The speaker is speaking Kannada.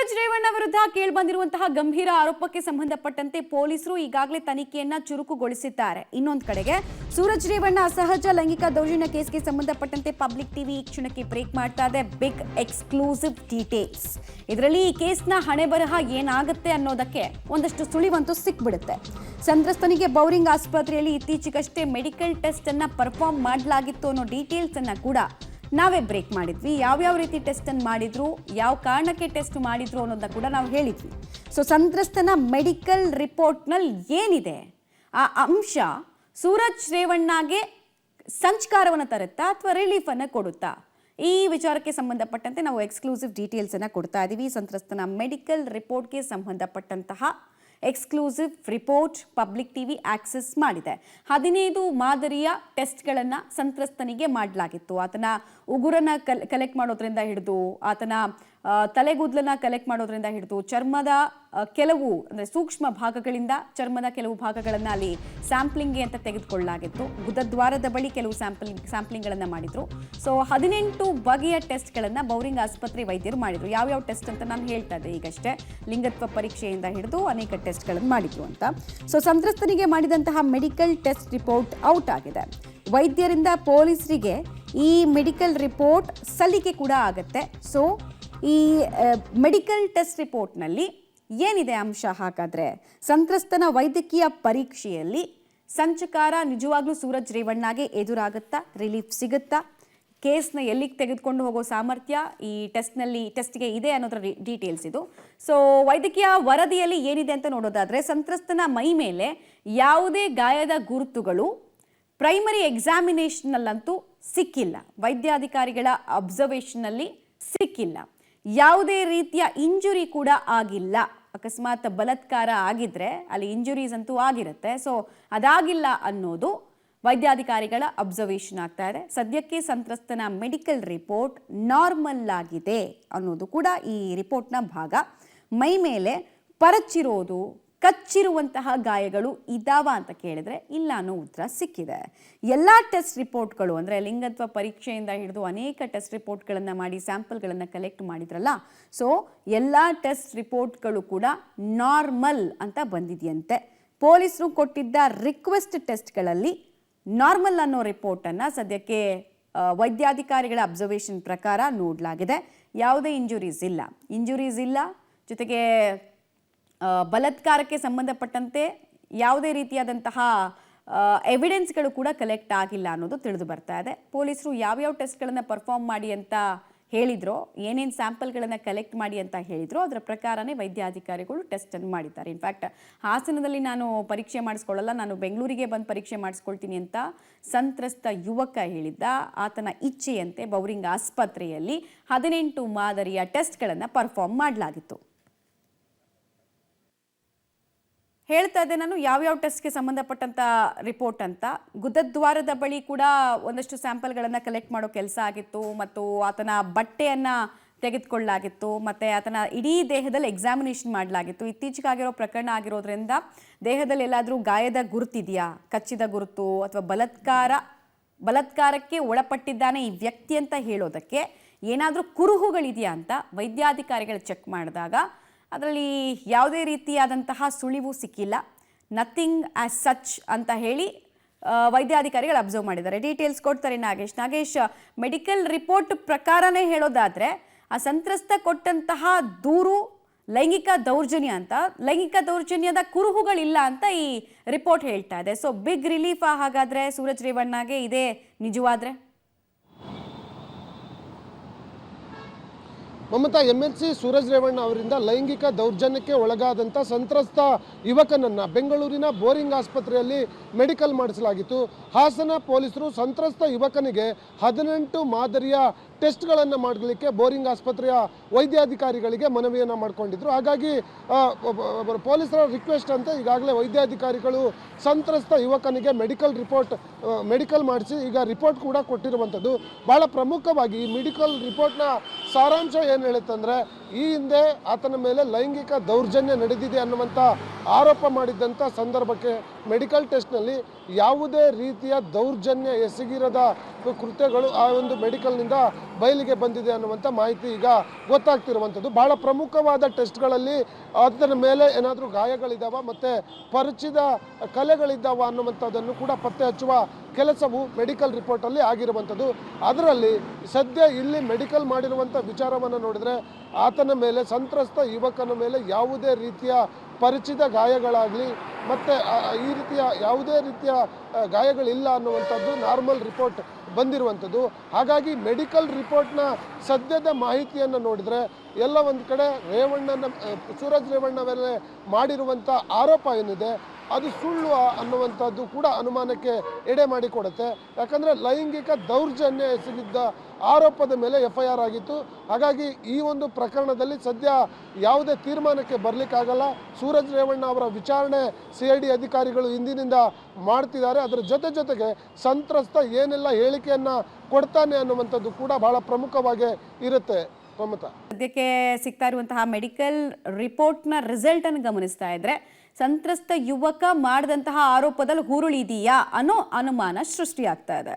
ಸೂರಜ್ ರೇವಣ್ಣ ವಿರುದ್ಧ ಕೇಳಿಬಂದಿರುವಂತಹ ಗಂಭೀರ ಆರೋಪಕ್ಕೆ ಸಂಬಂಧಪಟ್ಟಂತೆ ಪೊಲೀಸರು ಈಗಾಗಲೇ ತನಿಖೆಯನ್ನ ಚುರುಕುಗೊಳಿಸಿದ್ದಾರೆ. ಇನ್ನೊಂದು ಕಡೆಗೆ ಸೂರಜ್ ರೇವಣ್ಣ ಅಸಹಜ ಲೈಂಗಿಕ ದೌರ್ಜನ್ಯ ಕೇಸ್ಗೆ ಸಂಬಂಧಪಟ್ಟಂತೆ ಪಬ್ಲಿಕ್ ಟಿವಿ ಈ ಕ್ಷಣಕ್ಕೆ ಬ್ರೇಕ್ ಮಾಡ್ತಾ ಇದೆ. Big exclusive details. ಇದರಲ್ಲಿ ಈ ಕೇಸ್ನ ಹಣೆಬರಹ ಏನಾಗುತ್ತೆ ಅನ್ನೋದಕ್ಕೆ ಒಂದಷ್ಟು ಸುಳಿವಂತೂ ಸಿಕ್ಬಿಡುತ್ತೆ. ಸಂತ್ರಸ್ತನಿಗೆ ಬೌರಿಂಗ್ ಆಸ್ಪತ್ರೆಯಲ್ಲಿ ಇತ್ತೀಚೆಗಷ್ಟೇ ಮೆಡಿಕಲ್ ಟೆಸ್ಟ್ ಅನ್ನ ಪರ್ಫಾರ್ಮ್ ಮಾಡಲಾಗಿತ್ತು ಅನ್ನೋ ಡೀಟೇಲ್ಸ್ ಅನ್ನ ಕೂಡ ನಾವೇ ಬ್ರೇಕ್ ಮಾಡಿದ್ವಿ. ಯಾವ್ಯಾವ ರೀತಿ ಟೆಸ್ಟ್ ಅನ್ನು ಮಾಡಿದ್ರು, ಯಾವ ಕಾರಣಕ್ಕೆ ಟೆಸ್ಟ್ ಮಾಡಿದ್ರು ಅನ್ನೋದನ್ನ ಕೂಡ ನಾವು ಹೇಳಿದ್ವಿ. ಸೊ ಸಂತ್ರಸ್ತನ ಮೆಡಿಕಲ್ ರಿಪೋರ್ಟ್ನಲ್ಲಿ ಏನಿದೆ ಆ ಅಂಶ ಸೂರಜ್ ರೇವಣ್ಣಗೆ ಸಂಚಕಾರವನ್ನು ತರುತ್ತಾ ಅಥವಾ ರಿಲೀಫ್ ಅನ್ನು ಕೊಡುತ್ತಾ, ಈ ವಿಚಾರಕ್ಕೆ ಸಂಬಂಧಪಟ್ಟಂತೆ ನಾವು ಎಕ್ಸ್ಕ್ಲೂಸಿವ್ ಡೀಟೇಲ್ಸ್ ಅನ್ನು ಕೊಡ್ತಾ ಇದ್ದೀವಿ. ಸಂತ್ರಸ್ತನ ಮೆಡಿಕಲ್ ರಿಪೋರ್ಟ್ಗೆ ಸಂಬಂಧಪಟ್ಟಂತಹ exclusive report public TV access ಮಾಡಿದೆ. 15 ಮಾದರಿಯ ಟೆಸ್ಟ್ಗಳನ್ನು ಸಂತ್ರಸ್ತನಿಗೆ ಮಾಡಲಾಗಿತ್ತು. ಆತನ ಉಗುರನ್ನ ಕಲೆಕ್ಟ್ ಮಾಡೋದ್ರಿಂದ ಹಿಡಿದು, ಆತನ ತಲೆಗೂದಲನ್ನ ಕಲೆಕ್ಟ್ ಮಾಡೋದ್ರಿಂದ ಹಿಡಿದು, ಚರ್ಮದ ಕೆಲವು ಅಂದರೆ ಸೂಕ್ಷ್ಮ ಭಾಗಗಳಿಂದ ಚರ್ಮದ ಕೆಲವು ಭಾಗಗಳನ್ನು ಅಲ್ಲಿ ಸ್ಯಾಂಪ್ಲಿಂಗ್ಗೆ ಅಂತ ತೆಗೆದುಕೊಳ್ಳಲಾಗಿತ್ತು. ಗುದದ್ವಾರದ ಬಳಿ ಕೆಲವು ಸ್ಯಾಂಪ್ಲಿಂಗ್ಗಳನ್ನು ಮಾಡಿದ್ರು. ಸೊ 18 ಬಗೆಯ ಟೆಸ್ಟ್ಗಳನ್ನು ಬೌರಿಂಗ್ ಆಸ್ಪತ್ರೆ ವೈದ್ಯರು ಮಾಡಿದ್ರು. ಯಾವ್ಯಾವ ಟೆಸ್ಟ್ ಅಂತ ನಾನು ಹೇಳ್ತಾ ಇದ್ದೆ ಈಗಷ್ಟೇ. ಲಿಂಗತ್ವ ಪರೀಕ್ಷೆಯಿಂದ ಹಿಡಿದು ಅನೇಕ ಟೆಸ್ಟ್ಗಳನ್ನು ಮಾಡಿದ್ರು ಅಂತ. ಸೊ ಸಂತ್ರಸ್ತನಿಗೆ ಮಾಡಿದಂತಹ ಮೆಡಿಕಲ್ ಟೆಸ್ಟ್ ರಿಪೋರ್ಟ್ ಔಟ್ ಆಗಿದೆ. ವೈದ್ಯರಿಂದ ಪೊಲೀಸರಿಗೆ ಈ ಮೆಡಿಕಲ್ ರಿಪೋರ್ಟ್ ಸಲ್ಲಿಕೆ ಕೂಡ ಆಗುತ್ತೆ. ಸೊ ಈ ಮೆಡಿಕಲ್ ಟೆಸ್ಟ್ ರಿಪೋರ್ಟ್ನಲ್ಲಿ ಏನಿದೆ ಅಂಶ? ಹಾಗಾದರೆ ಸಂತ್ರಸ್ತನ ವೈದ್ಯಕೀಯ ಪರೀಕ್ಷೆಯಲ್ಲಿ ಸಂಚಕಾರ ನಿಜವಾಗ್ಲೂ ಸೂರಜ್ ರೇವಣ್ಣಗೆ ಎದುರಾಗುತ್ತಾ? ರಿಲೀಫ್ ಸಿಗುತ್ತಾ? ಕೇಸ್ನ ಎಲ್ಲಿಗೆ ತೆಗೆದುಕೊಂಡು ಹೋಗೋ ಸಾಮರ್ಥ್ಯ ಈ ಟೆಸ್ಟ್ಗೆ ಇದೆ ಅನ್ನೋದ್ರ ಡೀಟೇಲ್ಸ್ ಇದು. ಸೊ ವೈದ್ಯಕೀಯ ವರದಿಯಲ್ಲಿ ಏನಿದೆ ಅಂತ ನೋಡೋದಾದರೆ, ಸಂತ್ರಸ್ತನ ಮೈ ಮೇಲೆ ಯಾವುದೇ ಗಾಯದ ಗುರುತುಗಳು ಪ್ರೈಮರಿ ಎಕ್ಸಾಮಿನೇಷನ್ನಲ್ಲಂತೂ ಸಿಕ್ಕಿಲ್ಲ. ವೈದ್ಯಾಧಿಕಾರಿಗಳ ಅಬ್ಸರ್ವೇಷನ್ನಲ್ಲಿ ಸಿಕ್ಕಿಲ್ಲ. ಯಾವುದೇ ರೀತಿಯ ಇಂಜುರಿ ಕೂಡ ಆಗಿಲ್ಲ. ಅಕಸ್ಮಾತ್ ಬಲಾತ್ಕಾರ ಆಗಿದ್ರೆ ಅಲ್ಲಿ ಇಂಜುರೀಸ್ ಅಂತೂ ಆಗಿರುತ್ತೆ. ಸೊ ಅದಾಗಿಲ್ಲ ಅನ್ನೋದು ವೈದ್ಯಾಧಿಕಾರಿಗಳ ಅಬ್ಸರ್ವೇಷನ್ ಆಗ್ತಾ ಇದೆ. ಸದ್ಯಕ್ಕೆ ಸಂತ್ರಸ್ತನ ಮೆಡಿಕಲ್ ರಿಪೋರ್ಟ್ ನಾರ್ಮಲ್ ಆಗಿದೆ ಅನ್ನೋದು ಕೂಡ ಈ ರಿಪೋರ್ಟ್ನ ಭಾಗ. ಮೈ ಮೇಲೆ ಪರಚಿರೋದು, ಕಚ್ಚಿರುವಂತಹ ಗಾಯಗಳು ಇದಾವ ಅಂತ ಕೇಳಿದ್ರೆ ಇಲ್ಲ ಅನ್ನೋ ಉತ್ತರ ಸಿಕ್ಕಿದೆ. ಎಲ್ಲ ಟೆಸ್ಟ್ ರಿಪೋರ್ಟ್ಗಳು ಅಂದರೆ ಲಿಂಗತ್ವ ಪರೀಕ್ಷೆಯಿಂದ ಹಿಡಿದು ಅನೇಕ ಟೆಸ್ಟ್ ರಿಪೋರ್ಟ್ಗಳನ್ನು ಮಾಡಿ ಸ್ಯಾಂಪಲ್ಗಳನ್ನು ಕಲೆಕ್ಟ್ ಮಾಡಿದ್ರಲ್ಲ, ಸೊ ಎಲ್ಲ ಟೆಸ್ಟ್ ರಿಪೋರ್ಟ್ಗಳು ಕೂಡ ನಾರ್ಮಲ್ ಅಂತ ಬಂದಿದೆಯಂತೆ. ಪೊಲೀಸರು ಕೊಟ್ಟಿದ್ದ ರಿಕ್ವೆಸ್ಟ್ ಟೆಸ್ಟ್ಗಳಲ್ಲಿ ನಾರ್ಮಲ್ ಅನ್ನೋ ರಿಪೋರ್ಟನ್ನು ಸದ್ಯಕ್ಕೆ ವೈದ್ಯಾಧಿಕಾರಿಗಳ ಅಬ್ಸರ್ವೇಷನ್ ಪ್ರಕಾರ ನೋಡಲಾಗಿದೆ. ಯಾವುದೇ ಇಂಜುರೀಸ್ ಇಲ್ಲ. ಜೊತೆಗೆ ಬಲಾತ್ಕಾರಕ್ಕೆ ಸಂಬಂಧಪಟ್ಟಂತೆ ಯಾವುದೇ ರೀತಿಯಾದಂತಹ ಎವಿಡೆನ್ಸ್ಗಳು ಕೂಡ ಕಲೆಕ್ಟ್ ಆಗಿಲ್ಲ ಅನ್ನೋದು ತಿಳಿದು ಬರ್ತಾ ಇದೆ. ಪೊಲೀಸರು ಯಾವ್ಯಾವ ಟೆಸ್ಟ್ಗಳನ್ನು ಪರ್ಫಾರ್ಮ್ ಮಾಡಿ ಅಂತ ಹೇಳಿದ್ರೋ, ಏನೇನು ಸ್ಯಾಂಪಲ್ಗಳನ್ನು ಕಲೆಕ್ಟ್ ಮಾಡಿ ಅಂತ ಹೇಳಿದ್ರೋ ಅದರ ಪ್ರಕಾರನೇ ವೈದ್ಯಾಧಿಕಾರಿಗಳು ಟೆಸ್ಟನ್ನು ಮಾಡಿದ್ದಾರೆ. ಇನ್ಫ್ಯಾಕ್ಟ್ ಹಾಸನದಲ್ಲಿ ನಾನು ಪರೀಕ್ಷೆ ಮಾಡಿಸ್ಕೊಳ್ಳಲ್ಲ, ನಾನು ಬೆಂಗಳೂರಿಗೆ ಬಂದು ಪರೀಕ್ಷೆ ಮಾಡಿಸ್ಕೊಳ್ತೀನಿ ಅಂತ ಸಂತ್ರಸ್ತ ಯುವಕ ಹೇಳಿದ್ದ. ಆತನ ಇಚ್ಛೆಯಂತೆ ಬೌರಿಂಗ್ ಆಸ್ಪತ್ರೆಯಲ್ಲಿ 18 ಮಾದರಿಯ ಟೆಸ್ಟ್ಗಳನ್ನು ಪರ್ಫಾರ್ಮ್ ಮಾಡಲಾಗಿತ್ತು. ಹೇಳ್ತಾ ಇದ್ದೆ ನಾನು ಯಾವ್ಯಾವ ಟೆಸ್ಟ್ಗೆ ಸಂಬಂಧಪಟ್ಟಂಥ ರಿಪೋರ್ಟ್ ಅಂತ. ಗುದದ್ವಾರದ ಬಳಿ ಕೂಡ ಒಂದಷ್ಟು ಸ್ಯಾಂಪಲ್ಗಳನ್ನು ಕಲೆಕ್ಟ್ ಮಾಡೋ ಕೆಲಸ ಆಗಿತ್ತು, ಮತ್ತು ಆತನ ಬಟ್ಟೆಯನ್ನು ತೆಗೆದುಕೊಳ್ಳಲಾಗಿತ್ತು, ಮತ್ತು ಆತನ ಇಡೀ ದೇಹದಲ್ಲಿ ಎಕ್ಸಾಮಿನೇಷನ್ ಮಾಡಲಾಗಿತ್ತು. ಇತ್ತೀಚೆಗಾಗಿರೋ ಪ್ರಕರಣ ಆಗಿರೋದ್ರಿಂದ ದೇಹದಲ್ಲಿ ಎಲ್ಲಾದರೂ ಗಾಯದ ಗುರುತಿದೆಯಾ, ಕಚ್ಚಿದ ಗುರುತು ಅಥವಾ ಬಲಾತ್ಕಾರಕ್ಕೆ ಒಳಪಟ್ಟಿದ್ದಾನೆ ಈ ವ್ಯಕ್ತಿ ಅಂತ ಹೇಳೋದಕ್ಕೆ ಏನಾದರೂ ಕುರುಹುಗಳಿದೆಯಾ ಅಂತ ವೈದ್ಯಾಧಿಕಾರಿಗಳು ಚೆಕ್ ಮಾಡಿದಾಗ ಅದರಲ್ಲಿ ಯಾವುದೇ ರೀತಿಯಾದಂತಹ ಸುಳಿವು ಸಿಕ್ಕಿಲ್ಲ. ನಥಿಂಗ್ ಆಸ್ ಸಚ್ ಅಂತ ಹೇಳಿ ವೈದ್ಯಾಧಿಕಾರಿಗಳು ಅಬ್ಸರ್ವ್ ಮಾಡಿದ್ದಾರೆ. ಡೀಟೇಲ್ಸ್ ಕೊಡ್ತಾರೆ ನಾಗೇಶ್. ಮೆಡಿಕಲ್ ರಿಪೋರ್ಟ್ ಪ್ರಕಾರನೇ ಹೇಳೋದಾದರೆ ಆ ಸಂತ್ರಸ್ತ ಕೊಟ್ಟಂತಹ ದೂರು ಲೈಂಗಿಕ ದೌರ್ಜನ್ಯ ಅಂತ, ಲೈಂಗಿಕ ದೌರ್ಜನ್ಯದ ಕುರುಹುಗಳಿಲ್ಲ ಅಂತ ಈ ರಿಪೋರ್ಟ್ ಹೇಳ್ತಾ ಇದೆ. ಸೊ ಬಿಗ್ ರಿಲೀಫ್ ಹಾಗಾದರೆ ಸೂರಜ್ ರೇವಣ್ಣಗೆ ಇದೇ ನಿಜವಾದರೆ? ಮಮತಾ, MLC ಸೂರಜ್ ರೇವಣ್ಣ ಅವರಿಂದ ಲೈಂಗಿಕ ದೌರ್ಜನ್ಯಕ್ಕೆ ಒಳಗಾದಂಥ ಸಂತ್ರಸ್ತ ಯುವಕನನ್ನು ಬೆಂಗಳೂರಿನ ಬೋರಿಂಗ್ ಆಸ್ಪತ್ರೆಯಲ್ಲಿ ಮೆಡಿಕಲ್ ಮಾಡಿಸಲಾಗಿತ್ತು. ಹಾಸನ ಪೊಲೀಸರು ಸಂತ್ರಸ್ತ ಯುವಕನಿಗೆ 18 ಮಾದರಿಯ ಟೆಸ್ಟ್ಗಳನ್ನು ಮಾಡಲಿಕ್ಕೆ ಬೋರಿಂಗ್ ಆಸ್ಪತ್ರೆಯ ವೈದ್ಯಾಧಿಕಾರಿಗಳಿಗೆ ಮನವಿಯನ್ನು ಮಾಡಿಕೊಂಡಿದ್ರು. ಹಾಗಾಗಿ ಪೊಲೀಸರ ರಿಕ್ವೆಸ್ಟ್ ಅಂತ ಈಗಾಗಲೇ ವೈದ್ಯಾಧಿಕಾರಿಗಳು ಸಂತ್ರಸ್ತ ಯುವಕನಿಗೆ ಮೆಡಿಕಲ್ ಮಾಡಿಸಿ ಈಗ ರಿಪೋರ್ಟ್ ಕೂಡ ಕೊಟ್ಟಿರುವಂಥದ್ದು. ಬಹಳ ಪ್ರಮುಖವಾಗಿ ಈ ಮೆಡಿಕಲ್ ರಿಪೋರ್ಟ್ನ ಸಾರಾಂಶ ಏನು ಹೇಳುತ್ತಂದರೆ, ಈ ಹಿಂದೆ ಆತನ ಮೇಲೆ ಲೈಂಗಿಕ ದೌರ್ಜನ್ಯ ನಡೆದಿದೆ ಅನ್ನುವಂಥ ಆರೋಪ ಮಾಡಿದ್ದಂಥ ಸಂದರ್ಭಕ್ಕೆ ಮೆಡಿಕಲ್ ಟೆಸ್ಟ್ನಲ್ಲಿ ಯಾವುದೇ ರೀತಿಯ ದೌರ್ಜನ್ಯ ಎಸಗಿರದ ಕೃತ್ಯಗಳು ಆ ಒಂದು ಮೆಡಿಕಲ್ನಿಂದ ಬಯಲಿಗೆ ಬಂದಿದೆ ಅನ್ನುವಂಥ ಮಾಹಿತಿ ಈಗ ಗೊತ್ತಾಗ್ತಿರುವಂಥದ್ದು. ಬಹಳ ಪ್ರಮುಖವಾದ ಟೆಸ್ಟ್ಗಳಲ್ಲಿ ಆತನ ಮೇಲೆ ಏನಾದರೂ ಗಾಯಗಳಿದ್ದಾವ ಮತ್ತು ಪರಿಚಿತ ಕಲೆಗಳಿದ್ದಾವ ಅನ್ನುವಂಥದ್ದನ್ನು ಕೂಡ ಪತ್ತೆ ಹಚ್ಚುವ ಕೆಲಸವು ಮೆಡಿಕಲ್ ರಿಪೋರ್ಟಲ್ಲಿ ಆಗಿರುವಂಥದ್ದು. ಅದರಲ್ಲಿ ಸದ್ಯ ಇಲ್ಲಿ ಮೆಡಿಕಲ್ ಮಾಡಿರುವಂಥ ವಿಚಾರವನ್ನು ನೋಡಿದರೆ ಆತನ ಮೇಲೆ, ಸಂತ್ರಸ್ತ ಯುವಕನ ಮೇಲೆ ಯಾವುದೇ ರೀತಿಯ ಪರಿಚಿತ ಗಾಯಗಳಾಗಲಿ ಮತ್ತು ಈ ರೀತಿಯ ಯಾವುದೇ ರೀತಿಯ ಗಾಯಗಳಿಲ್ಲ ಅನ್ನುವಂಥದ್ದು ನಾರ್ಮಲ್ ರಿಪೋರ್ಟ್ ಬಂದಿರುವಂಥದ್ದು. ಹಾಗಾಗಿ ಮೆಡಿಕಲ್ ರಿಪೋರ್ಟ್ನ ಸದ್ಯದ ಮಾಹಿತಿಯನ್ನು ನೋಡಿದರೆ ಎಲ್ಲ ಒಂದು ಕಡೆ ಸೂರಜ್ ರೇವಣ್ಣ ಮೇಲೆ ಮಾಡಿರುವಂಥ ಆರೋಪ ಏನಿದೆ ಅದು ಸುಳ್ಳು ಅನ್ನುವಂಥದ್ದು ಕೂಡ ಅನುಮಾನಕ್ಕೆ ಎಡೆ ಮಾಡಿಕೊಡುತ್ತೆ. ಯಾಕಂದರೆ ಲೈಂಗಿಕ ದೌರ್ಜನ್ಯ ಎಸಗಿದ್ದ ಆರೋಪದ ಮೇಲೆ FIR ಆಗಿತ್ತು. ಹಾಗಾಗಿ ಈ ಒಂದು ಪ್ರಕರಣದಲ್ಲಿ ಸದ್ಯ ಯಾವುದೇ ತೀರ್ಮಾನಕ್ಕೆ ಬರಲಿಕ್ಕಾಗಲ್ಲ. ಸೂರಜ್ ರೇವಣ್ಣ ಅವರ ವಿಚಾರಣೆ CID ಅಧಿಕಾರಿಗಳು ಇಂದಿನಿಂದ ಮಾಡ್ತಿದ್ದಾರೆ. ಅದರ ಜೊತೆಗೆ ಸಂತ್ರಸ್ತ ಏನೆಲ್ಲ ಹೇಳಿಕೆಯನ್ನು ಕೊಡ್ತಾನೆ ಅನ್ನುವಂಥದ್ದು ಕೂಡ ಬಹಳ ಪ್ರಮುಖವಾಗಿ ಇರುತ್ತೆ. ಮಮತಾ, ಸದ್ಯಕ್ಕೆ ಸಿಗ್ತಾ ಇರುವಂತಹ ಮೆಡಿಕಲ್ ರಿಪೋರ್ಟ್ನ ರಿಸಲ್ಟ್ ಅನ್ನು ಗಮನಿಸ್ತಾ ಇದ್ರೆ ಸಂತ್ರಸ್ತ ಯುವಕ ಮಾಡಿದಂತಹ ಆರೋಪದಲ್ಲಿ ಹುರುಳಿದೆಯಾ ಅನ್ನೋ ಅನುಮಾನ ಸೃಷ್ಟಿಯಾಗ್ತಾ ಇದೆ.